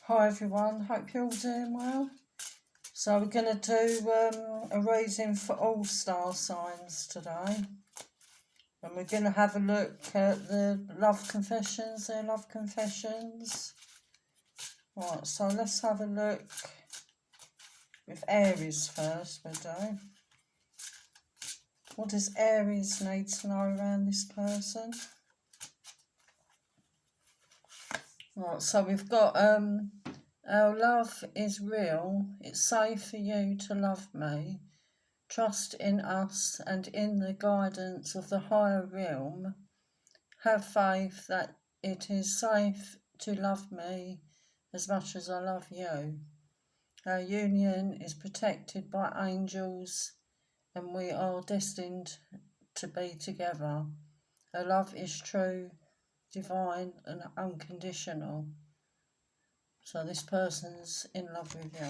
Hi everyone, hope you're all doing well. So we're going to do a reading for all star signs today. And we're going to have a look at the love confessions, their love confessions. Right, so let's have a look with Aries first, we'll do. What does Aries need to know around this person? Right, so we've got our love is real. It's safe for you to love me. Trust in us and in the guidance of the higher realm. Have faith that it is safe to love me as much as I love you. Our union is protected by angels and we are destined to be together. Our love is true, divine and unconditional. So this person's in love with you.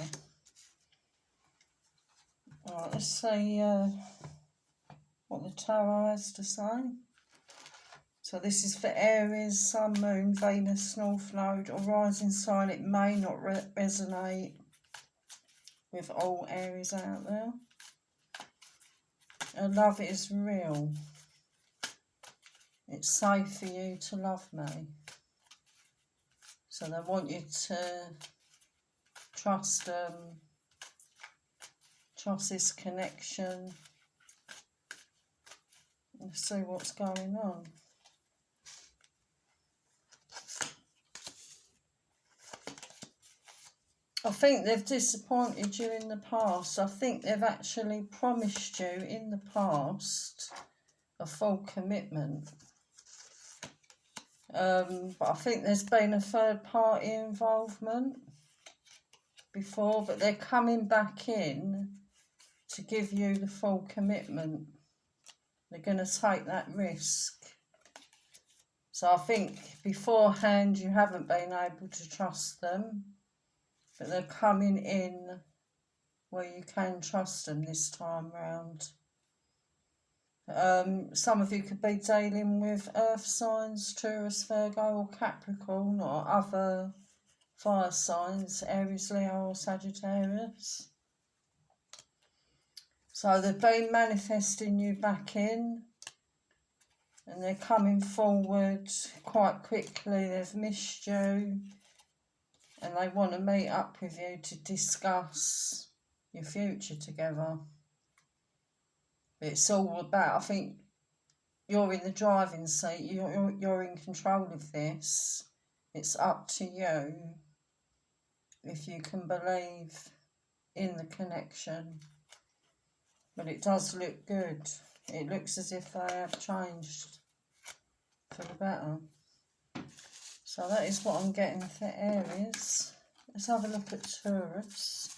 Alright, let's see what the tarot has to say. So this is for Aries, Sun, Moon, Venus, North Node or Rising sign. It may not resonate with all Aries out there. Our love is real. It's safe for you to love me. So they want you to trust this connection. Let's see what's going on. I think they've disappointed you in the past. I think they've actually promised you in the past a full commitment. But I think there's been a third party involvement before, but they're coming back in to give you the full commitment. They're going to take that risk. So I think beforehand you haven't been able to trust them, but they're coming in where you can trust them this time round. Some of you could be dealing with earth signs, Taurus, Virgo or Capricorn, or other fire signs, Aries, Leo or Sagittarius. So they've been manifesting you back in and they're coming forward quite quickly. They've missed you and they want to meet up with you to discuss your future together. It's all about, I think you're in the driving seat, you're in control of this. It's up to you if you can believe in the connection. But it does look good. It looks as if they have changed for the better. So that is what I'm getting for Aries. Let's have a look at Taurus.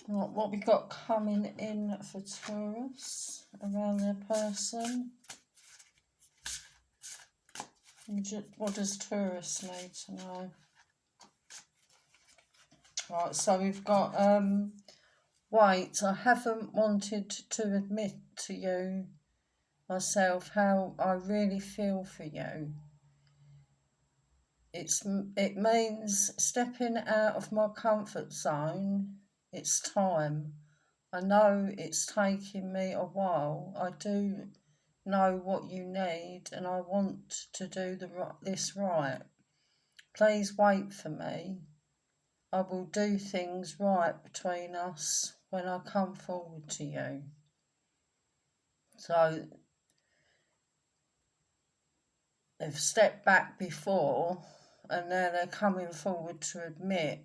What we got coming in for Taurus around their person. What does Taurus need to know? Right, so we've got wait, I haven't wanted to admit to you myself how I really feel for you. It means stepping out of my comfort zone. It's time. I know it's taking me a while. I do know what you need and I want to do this right. Please wait for me. I will do things right between us when I come forward to you. So they've stepped back before and now they're coming forward to admit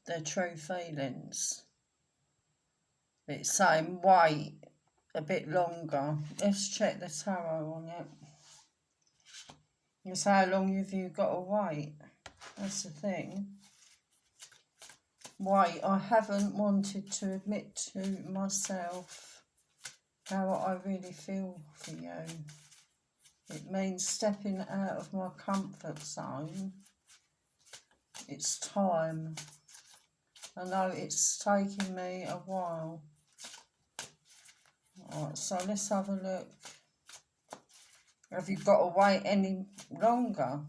their true feelings. It's saying wait a bit longer. Let's check the tarot on it. It's how long have you got to wait? That's the thing. Wait, I haven't wanted to admit to myself how I really feel for you. It means stepping out of my comfort zone. It's time. I know it's taking me a while. Alright, so let's have a look. Have you got to wait any longer?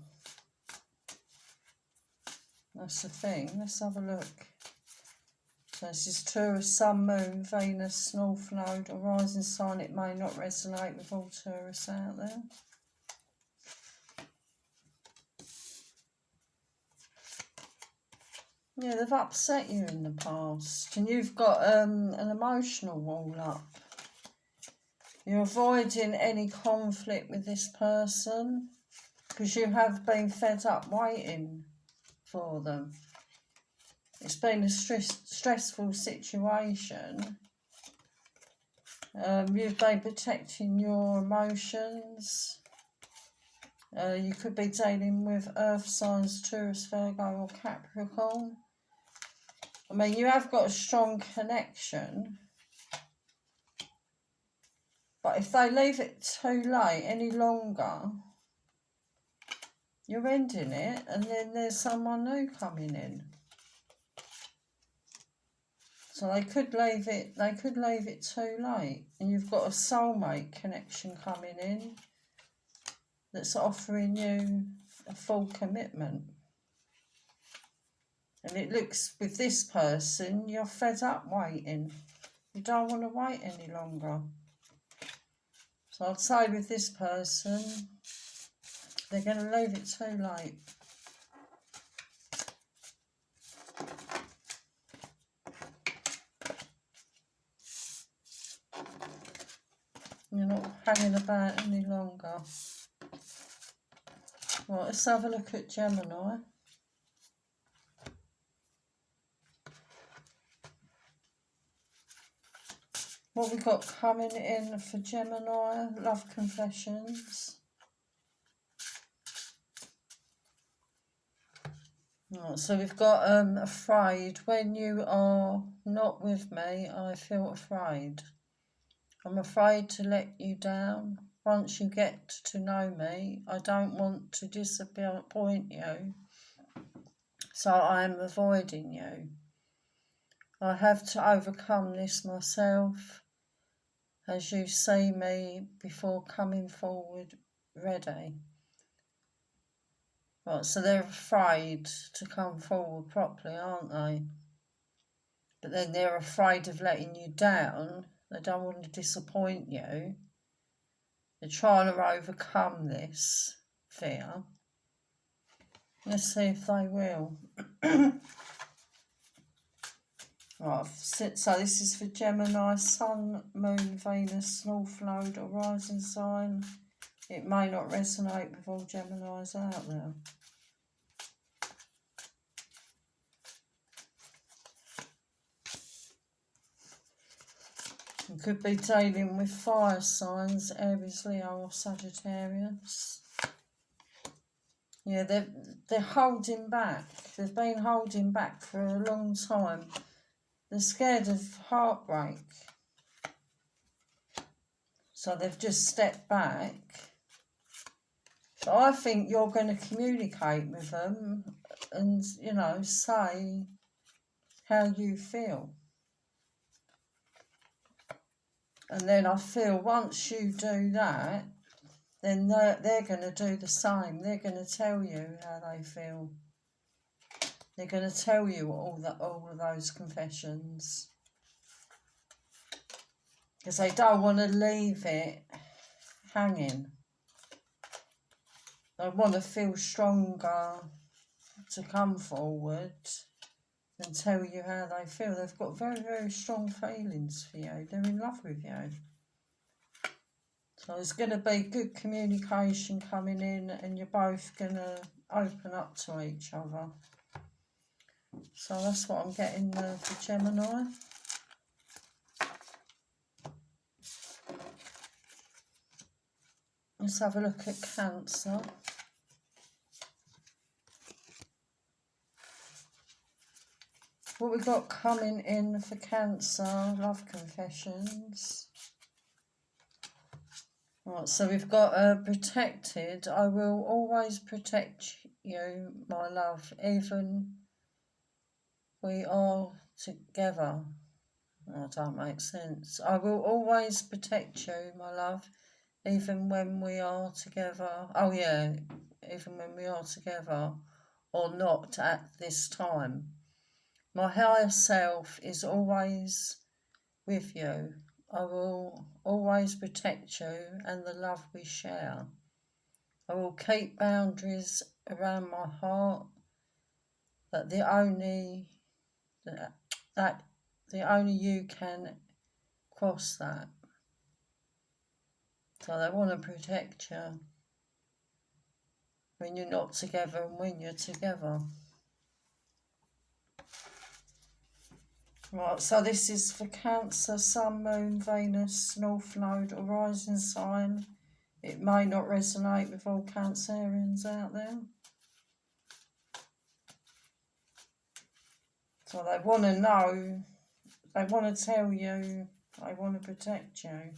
That's the thing. Let's have a look. So this is Taurus, Sun, Moon, Venus, North Node, or rising sign. It may not resonate with all Taurus out there. Yeah, they've upset you in the past, and you've got an emotional wall up. You're avoiding any conflict with this person because you have been fed up waiting for them. It's been a stressful situation. You've been protecting your emotions. You could be dealing with earth signs, Taurus, Virgo or Capricorn. I mean, you have got a strong connection. But if they leave it too late any longer, you're ending it, and then there's someone new coming in. So they could leave it too late, and you've got a soulmate connection coming in that's offering you a full commitment. And it looks, with this person, you're fed up waiting. You don't want to wait any longer. So I'd say with this person, they're going to leave it too late. You're not hanging about any longer. Right, let's have a look at Gemini. What we got coming in for Gemini? Love confessions. Right, so we've got afraid. When you are not with me, I feel afraid. I'm afraid to let you down. Once you get to know me, I don't want to disappoint you, so I am avoiding you. I have to overcome this myself as you see me before coming forward ready. Right, so they're afraid to come forward properly, aren't they? But then they're afraid of letting you down. They don't want to disappoint you. They're trying to overcome this fear. Let's see if they will. Right, so this is for Gemini, Sun, Moon, Venus, North Node or rising sign. It may not resonate with all Geminis out there. You could be dealing with fire signs, Aries, Leo or Sagittarius. Yeah, they're holding back. They've been holding back for a long time. They're scared of heartbreak. So they've just stepped back. So I think you're going to communicate with them and, you know, say how you feel. And then I feel once you do that, then they're going to do the same. They're going to tell you how they feel. They're going to tell you all of those confessions. Because they don't want to leave it hanging. They want to feel stronger to come forward and tell you how they feel. They've got very, very strong feelings for you. They're in love with you. So there's going to be good communication coming in, and you're both going to open up to each other. So that's what I'm getting for Gemini. Let's have a look at Cancer. What we got coming in for Cancer, love confessions. Right, so we've got protected. I will always protect you, my love, even we are together. That don't make sense. I will always protect you, my love, even when we are together. Oh yeah, even when we are together or not at this time. My higher self is always with you. I will always protect you and the love we share. I will keep boundaries around my heart that the only you can cross that. So they want to protect you when you're not together and when you're together. Right, so this is for Cancer, Sun, Moon, Venus, North Node or rising sign. It may not resonate with all Cancerians out there. So they want to know, they want to tell you, they want to protect you.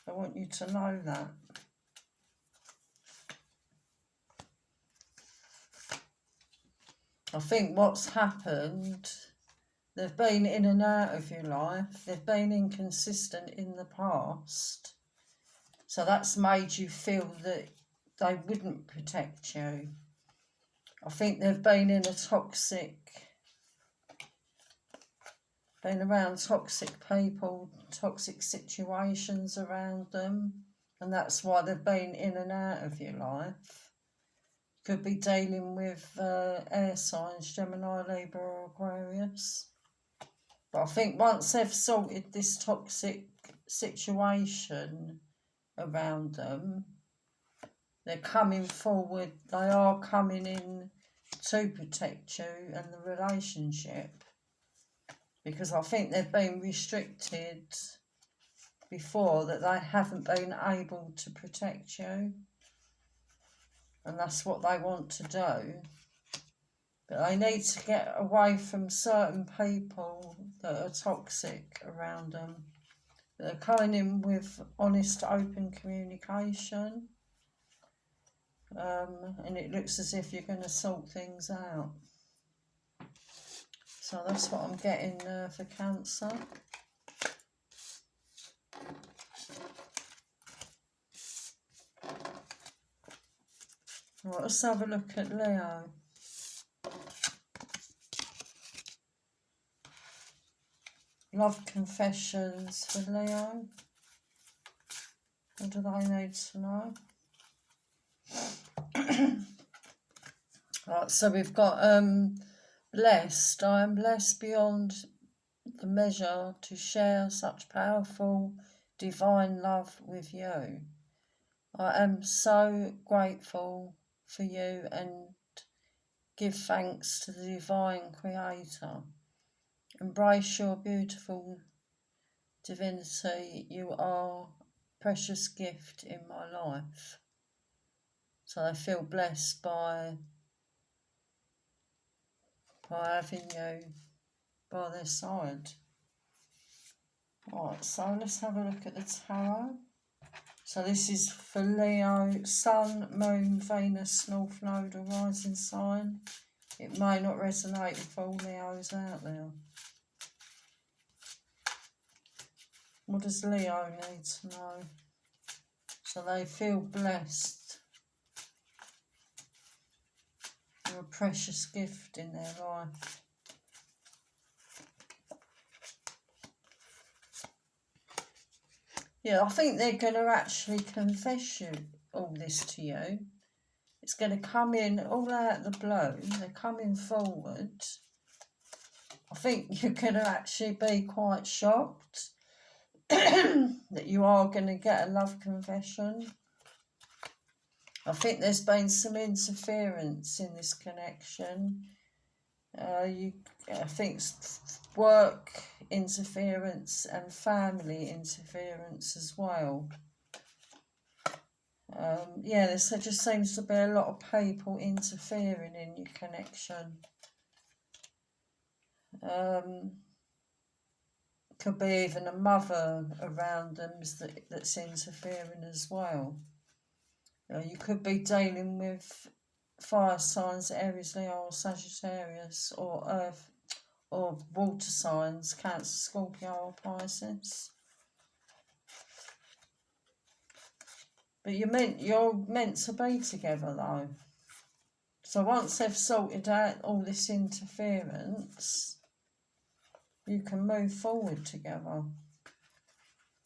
They want you to know that. I think what's happened, they've been in and out of your life. They've been inconsistent in the past. So that's made you feel that they wouldn't protect you. I think they've been in a been around toxic people, toxic situations around them. And that's why they've been in and out of your life. Could be dealing with air signs, Gemini, Libra or Aquarius. But I think once they've sorted this toxic situation around them, they're coming forward, they are coming in to protect you and the relationship. Because I think they've been restricted before, that they haven't been able to protect you. And that's what they want to do. But they need to get away from certain people that are toxic around them. They're coming in with honest, open communication. And it looks as if you're going to sort things out. So that's what I'm getting for Cancer. Right, let's have a look at Leo. Love confessions for Leo. What do they need to know? Right, so we've got blessed. I am blessed beyond the measure to share such powerful divine love with you. I am so grateful for you and give thanks to the divine creator. Embrace your beautiful divinity. You are a precious gift in my life. So I feel blessed by having you by their side. Right, so let's have a look at the tarot. So this is for Leo, Sun, Moon, Venus, North Node or rising sign. It may not resonate with all Leos out there. What does Leo need to know? So they feel blessed. You're a precious gift in their life. Yeah, I think they're going to actually confess all this to you. It's going to come in all out of the blue. They're coming forward. I think you're going to actually be quite shocked that you are going to get a love confession. I think there's been some interference in this connection. I think work interference and family interference as well. Yeah, there just seems to be a lot of people interfering in your connection. Could be even a mother around them that's interfering as well. You could be dealing with fire signs, Aries, Leo, or Sagittarius, or Earth, or water signs, Cancer, Scorpio or Pisces. But you're meant to be together though. So once they've sorted out all this interference, you can move forward together.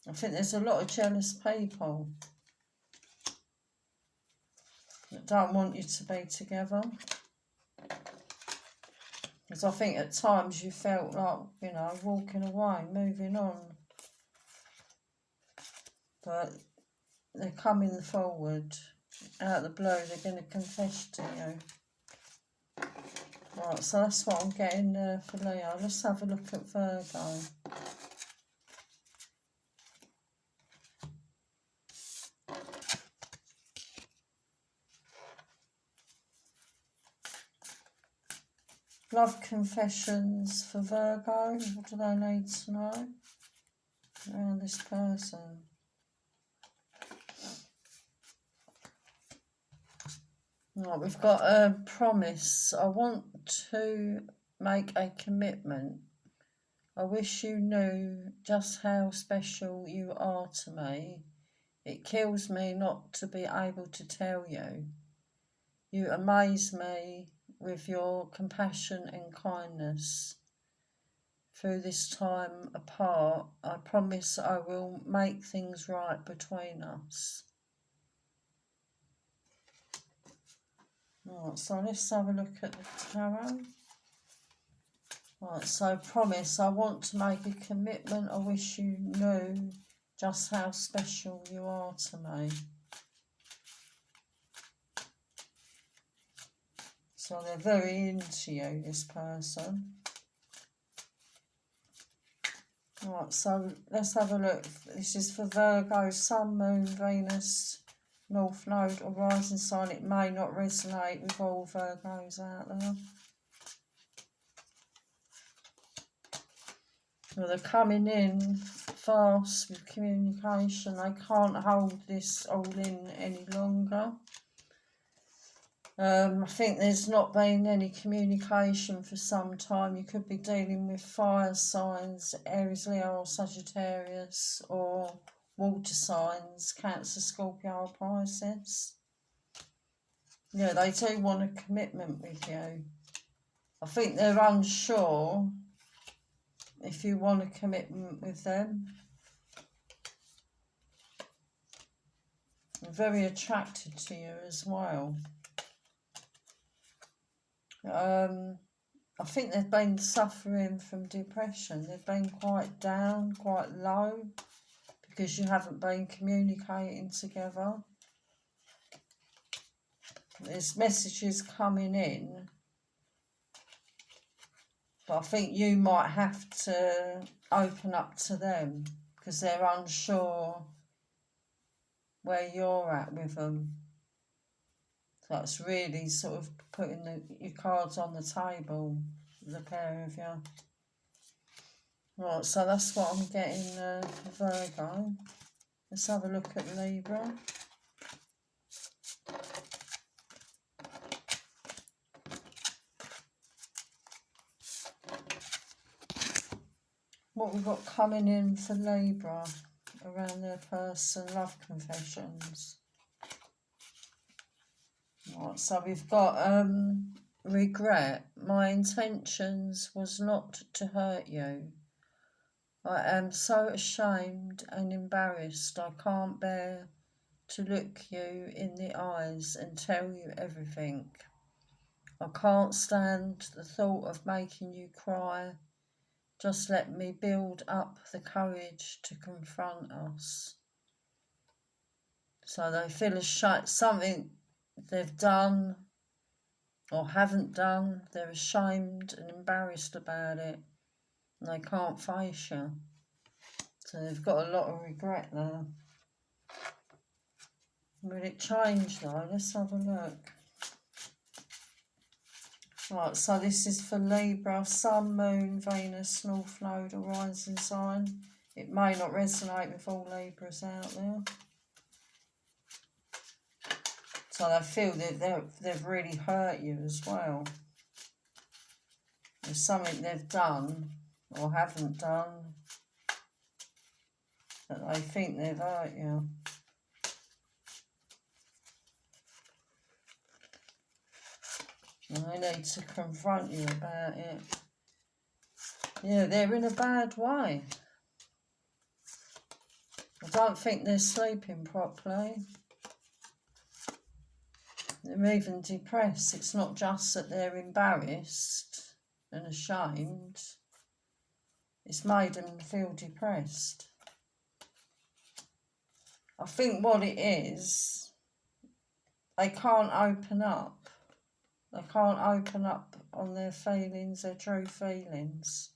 I think there's a lot of jealous people that don't want you to be together. Because I think at times you felt like, you know, walking away, moving on. But they're coming forward. Out of the blue, they're going to confess to you. Right, so that's what I'm getting for Leo. Let's have a look at Virgo. Love confessions for Virgo. What do they need to know around this person? Right, we've got a promise. I want to make a commitment. I wish you knew just how special you are to me. It kills me not to be able to tell you. You amaze me with your compassion and kindness. Through this time apart, I promise I will make things right between us. Right, so let's have a look at the tarot. Right, so promise, I want to make a commitment. I wish you knew just how special you are to me. So they're very into you, this person. Right, so let's have a look. This is for Virgo, Sun, Moon, Venus, North Node or rising sign. It may not resonate with all Virgos out there. Well, they're coming in fast with communication. They can't hold this all in any longer. I think there's not been any communication for some time. You could be dealing with fire signs, Aries, Leo or Sagittarius, or water signs, Cancer, Scorpio or Pisces. Yeah, they do want a commitment with you. I think they're unsure if you want a commitment with them. They're very attracted to you as well. I think they've been suffering from depression. They've been quite down, quite low, because you haven't been communicating together. There's messages coming in, but I think you might have to open up to them because they're unsure where you're at with them. So it's really sort of putting your cards on the table, the pair of you. Right, so that's what I'm getting for Virgo. Let's have a look at Libra. What we've got coming in for Libra around their person, love confessions. Right, so we've got regret. My intentions was not to hurt you. I am so ashamed and embarrassed. I can't bear to look you in the eyes and tell you everything. I can't stand the thought of making you cry. Just let me build up the courage to confront us. So they feel ashamed, something they've done or haven't done, they're ashamed and embarrassed about it, and they can't face you. So they've got a lot of regret there. Will it change though? Let's have a look. Right, so this is for Libra, Sun, Moon, Venus, North Node or rising sign. It may not resonate with all Libras out there. So they feel that they've really hurt you as well. There's something they've done or haven't done that they think they've hurt you. And they need to confront you about it. Yeah, they're in a bad way. I don't think they're sleeping properly. They're even depressed. It's not just that they're embarrassed and ashamed. It's made them feel depressed. I think what it is, they can't open up. They can't open up on their feelings, their true feelings.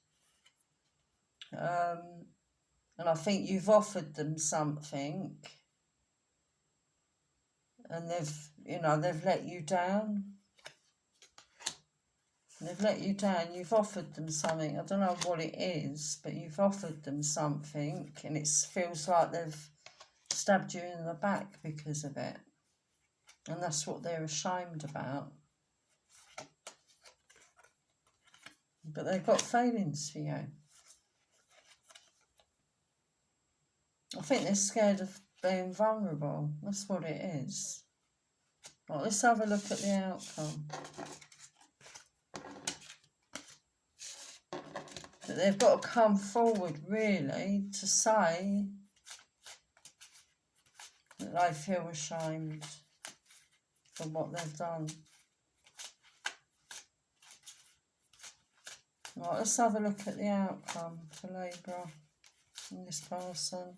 And I think you've offered them something and they've let you down. They've let you down. You've offered them something. I don't know what it is, but you've offered them something and it feels like they've stabbed you in the back because of it. And that's what they're ashamed about. But they've got feelings for you. I think they're scared of being vulnerable. That's what it is. Right, let's have a look at the outcome. But they've got to come forward, really, to say that they feel ashamed for what they've done. Right, let's have a look at the outcome for Libra and this person.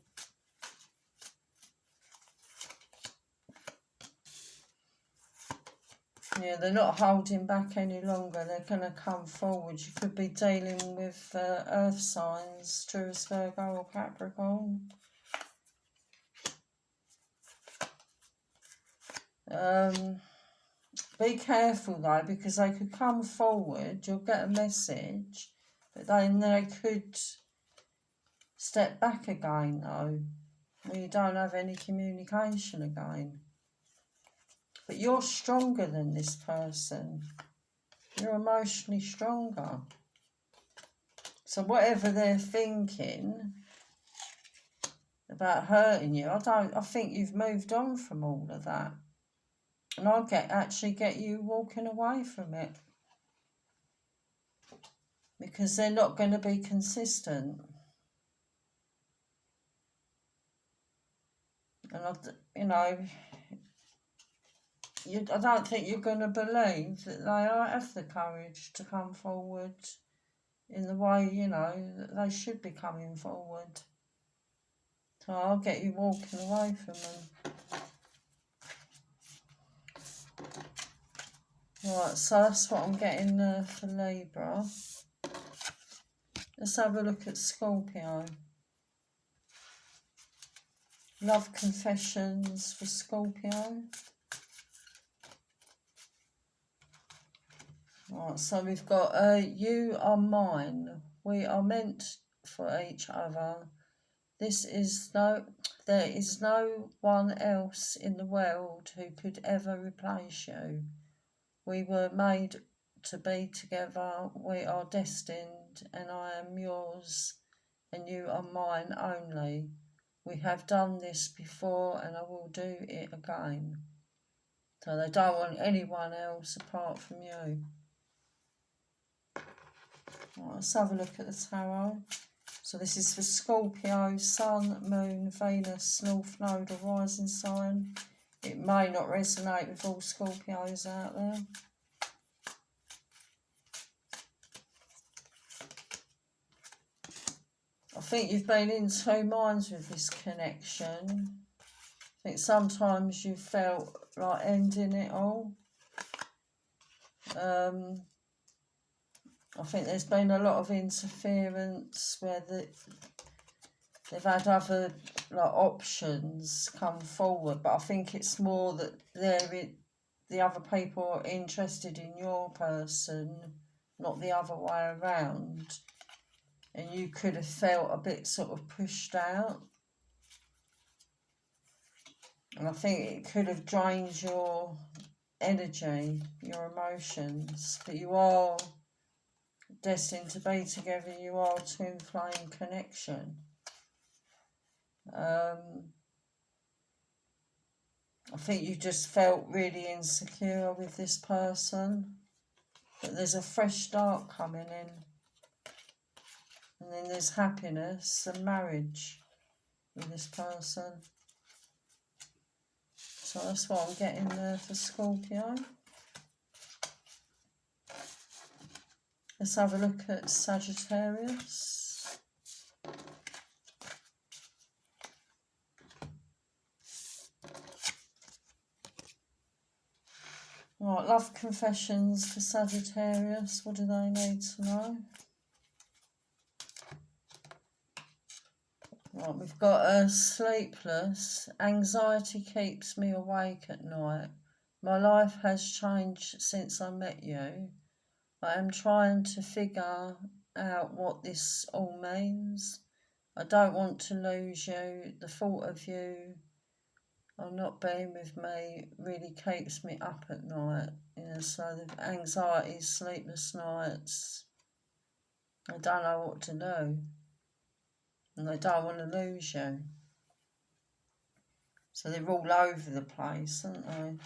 Yeah, they're not holding back any longer. They're going to come forward. You could be dealing with earth signs, Taurus, Virgo or Capricorn. Be careful though, because they could come forward, you'll get a message, but then they could step back again though, when you don't have any communication again. But you're stronger than this person. You're emotionally stronger. So whatever they're thinking about hurting you, I think you've moved on from all of that. And I'll actually get you walking away from it. Because they're not going to be consistent. And I don't think you're going to believe that they have the courage to come forward in the way, that they should be coming forward. So I'll get you walking away from them. Right, so that's what I'm getting for Libra. Let's have a look at Scorpio. Love confessions for Scorpio. Right, so we've got you are mine. We are meant for each other. There is no one else in the world who could ever replace you. We were made to be together. We are destined, and I am yours, and you are mine only. We have done this before, and I will do it again. So they don't want anyone else apart from you. Right, let's have a look at the tarot. So this is for Scorpio, Sun, Moon, Venus, North Node or Rising sign. It may not resonate with all Scorpios out there. I think you've been in two minds with this connection. I think sometimes you felt like ending it all. I think there's been a lot of interference where they've had other options come forward, but I think it's more that the other people are interested in your person, not the other way around. And you could have felt a bit sort of pushed out. And I think it could have drained your energy, your emotions, but you are destined to be together. You are a twin flame connection. I think you just felt really insecure with this person. But there's a fresh start coming in. And then there's happiness and marriage with this person. So that's what I'm getting there for Scorpio. Let's have a look at Sagittarius. Right, love confessions for Sagittarius. What do they need to know? Right, we've got a sleepless. Anxiety keeps me awake at night. My life has changed since I met you. I am trying to figure out what this all means. I don't want to lose you. The thought of you or not being with me really keeps me up at night. So the anxiety, sleepless nights. I don't know what to do. And they don't want to lose you. So they're all over the place, aren't they?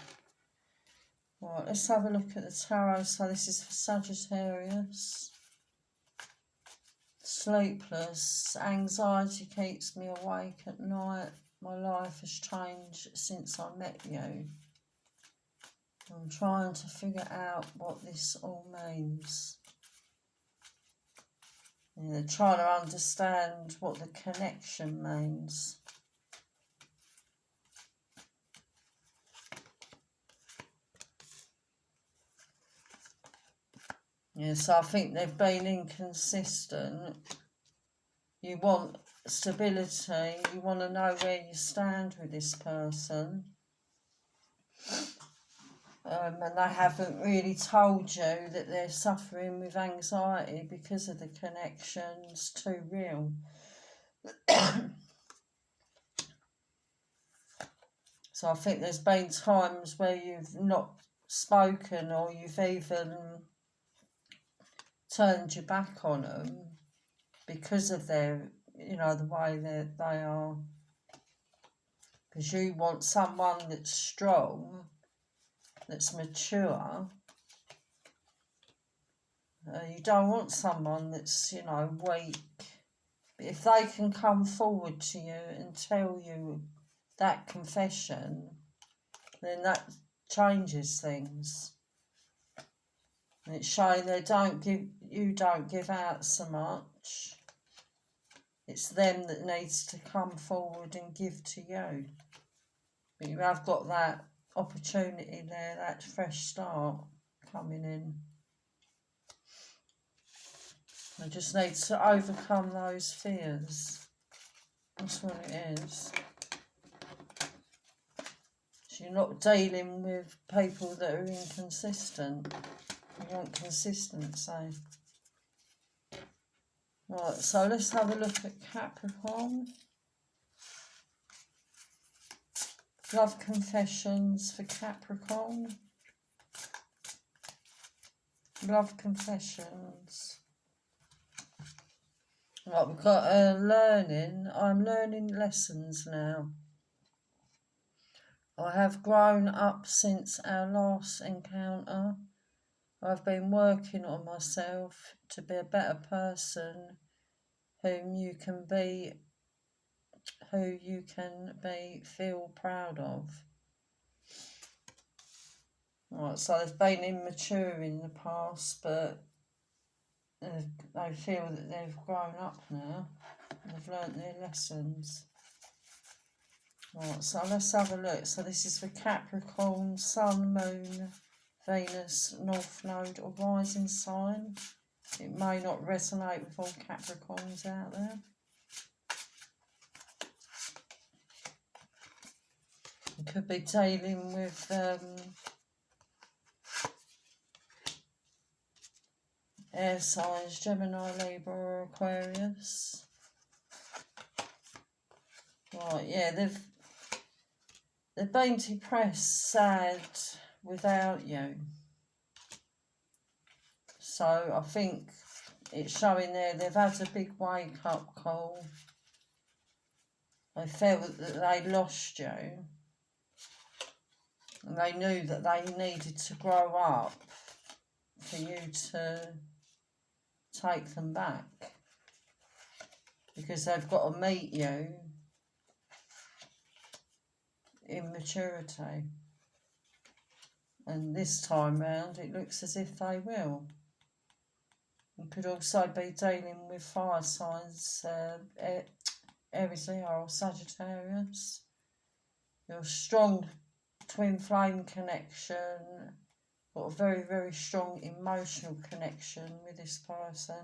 Right, let's have a look at the tarot. So this is for Sagittarius. Sleepless. Anxiety keeps me awake at night. My life has changed since I met you. I'm trying to figure out what this all means. Yeah, trying to understand what the connection means. Yeah, so I think they've been inconsistent. You want stability, you want to know where you stand with this person. And they haven't really told you that they're suffering with anxiety because of the connections too real. So I think there's been times where you've not spoken or you've even turned your back on them because of their, the way that they are. Because you want someone that's strong, that's mature. You don't want someone that's, weak. But if they can come forward to you and tell you that confession, then that changes things. And it's showing you don't give out so much. It's them that needs to come forward and give to you. But you have got that opportunity there, that fresh start coming in. I just need to overcome those fears. That's what it is. So you're not dealing with people that are inconsistent. You want consistency. Right, so let's have a look at Capricorn. Love confessions for Capricorn. Love confessions. Right, we've got learning. I'm learning lessons now. I have grown up since our last encounter. I've been working on myself to be a better person who you can be, feel proud of. Right, so they've been immature in the past, but they feel that they've grown up now. They've learnt their lessons. Right, so let's have a look. So this is for Capricorn, Sun, Moon, Venus, North Node or rising sign. It may not resonate with all Capricorns out there. You could be dealing with air signs, Gemini, Libra or Aquarius. Right, yeah, they've been depressed, sad without you. So I think it's showing there they've had a big wake-up call. They felt that they lost you. And they knew that they needed to grow up for you to take them back. Because they've got to meet you in maturity. And this time round, it looks as if they will. You could also be dealing with fire signs, Aries, Leo or Sagittarius. Your strong twin flame connection, got a very, very strong emotional connection with this person.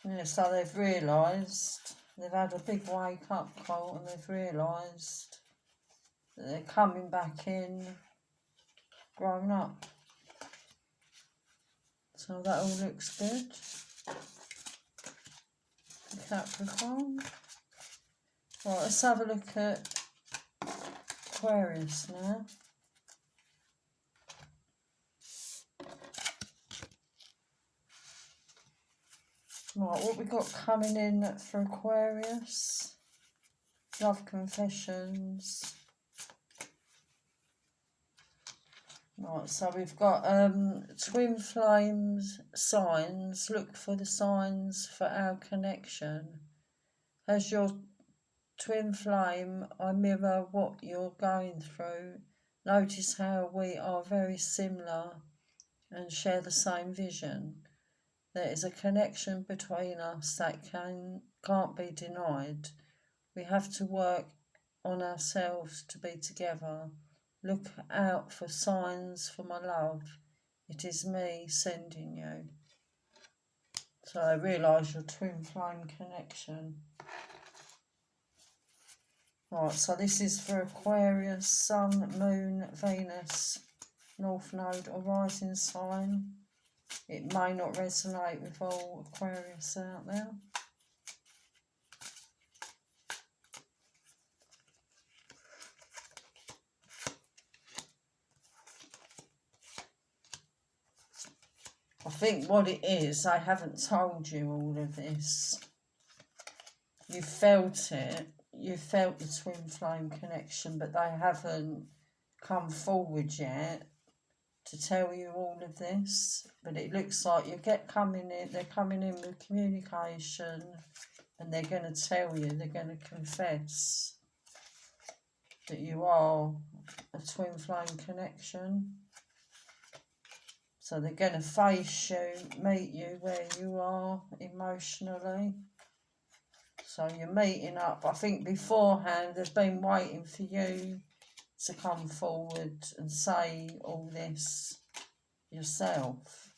Yeah, so they've realised, they've had a big wake-up call and they've realised that they're coming back in grown up. So that all looks good. Capricorn. Right, let's have a look at Aquarius now. Right, what we got coming in for Aquarius? Love confessions. Right, so we've got twin flames signs. Look for the signs for our connection. As your twin flame, I mirror what you're going through. Notice how we are very similar and share the same vision. There is a connection between us that can't be denied. We have to work on ourselves to be together. Look out for signs for my love. It is me sending you. So I realise your twin flame connection. Right, so this is for Aquarius, Sun, Moon, Venus, North Node or rising sign. It may not resonate with all Aquarius out there. I think what it is, I haven't told you all of this. You felt it. You felt the twin flame connection, but they haven't come forward yet to tell you all of this. But it looks like they're coming in with communication, and they're going to tell you, they're going to confess that you are a twin flame connection. So they're going to face you, meet you where you are emotionally. So you're meeting up. I think beforehand they've been waiting for you to come forward and say all this yourself.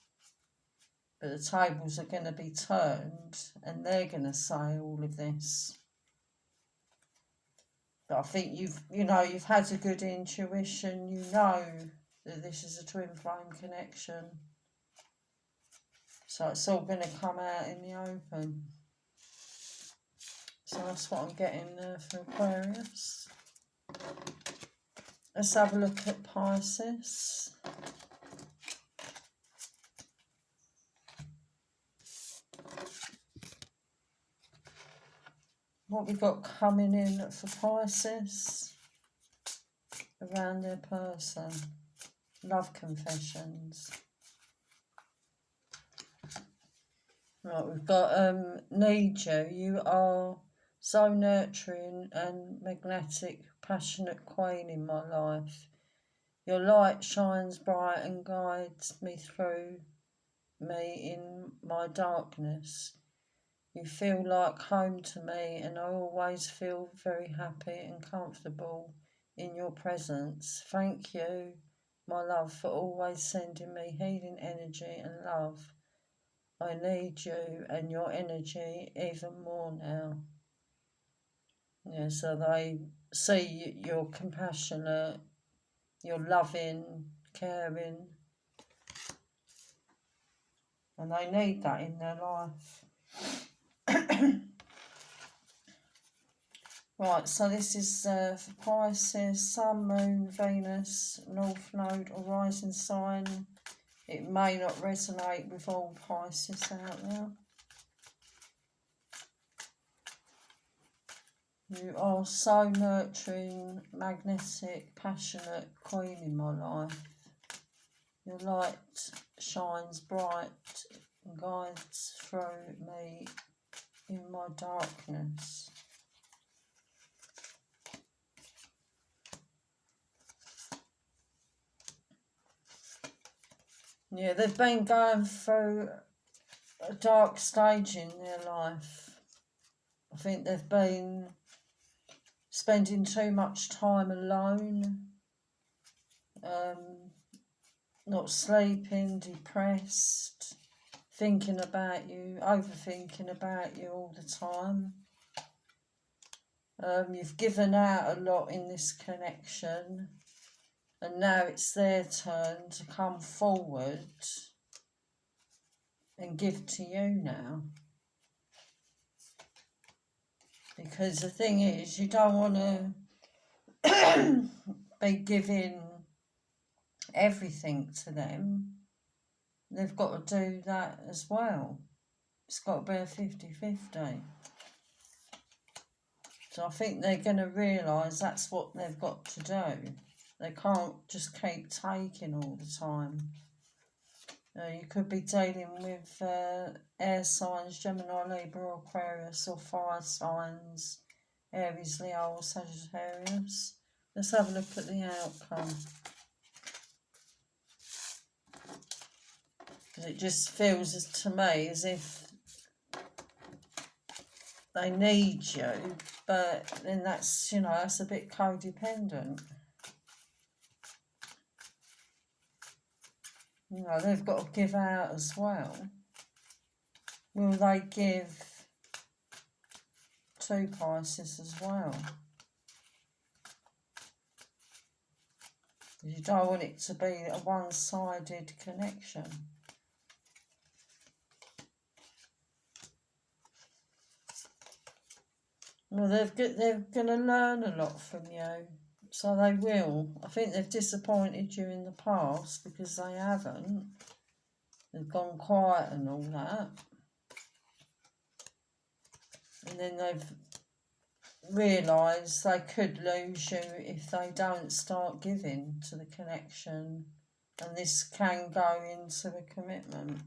But the tables are going to be turned and they're going to say all of this. But I think you've had a good intuition. You know that this is a twin flame connection. So it's all going to come out in the open. So that's what I'm getting there for Aquarius. Let's have a look at Pisces. What we've got coming in for Pisces around their person. Love confessions. Right, we've got need you. You are so nurturing and magnetic, passionate queen in my life. Your light shines bright and guides me through me in my darkness. You feel like home to me, and I always feel very happy and comfortable in your presence. Thank you, my love, for always sending me healing energy and love. I need you and your energy even more now. Yeah, so they see you're compassionate, you're loving, caring, and they need that in their life. Right, so this is for Pisces, Sun, Moon, Venus, North Node or rising sign. it may not resonate with all Pisces out there. You are so nurturing, magnetic, passionate queen in my life. Your light shines bright and guides through me in my darkness. Yeah, they've been going through a dark stage in their life. I think they've been spending too much time alone, not sleeping, depressed, thinking about you, overthinking about you all the time. You've given out a lot in this connection, and now it's their turn to come forward and give to you now. Because the thing is, you don't want to be giving everything to them. They've got to do that as well. It's got to be a 50-50. So I think they're going to realise that's what they've got to do. They can't just keep taking all the time. You could be dealing with air signs, Gemini, Libra, Aquarius, or fire signs, Aries, Leo, or Sagittarius. Let's have a look at the outcome. Because it just feels to me as if they need you, but then that's, you know, that's a bit codependent. You know, they've got to give out as well. Will they give to Pisces as well? You don't want it to be a one-sided connection. Well, they're going to learn a lot from you. So they will. I think they've disappointed you in the past because they haven't. They've gone quiet and all that. And then they've realised they could lose you if they don't start giving to the connection. And this can go into a commitment.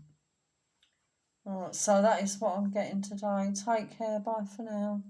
Alright, so that is what I'm getting today. Take care. Bye for now.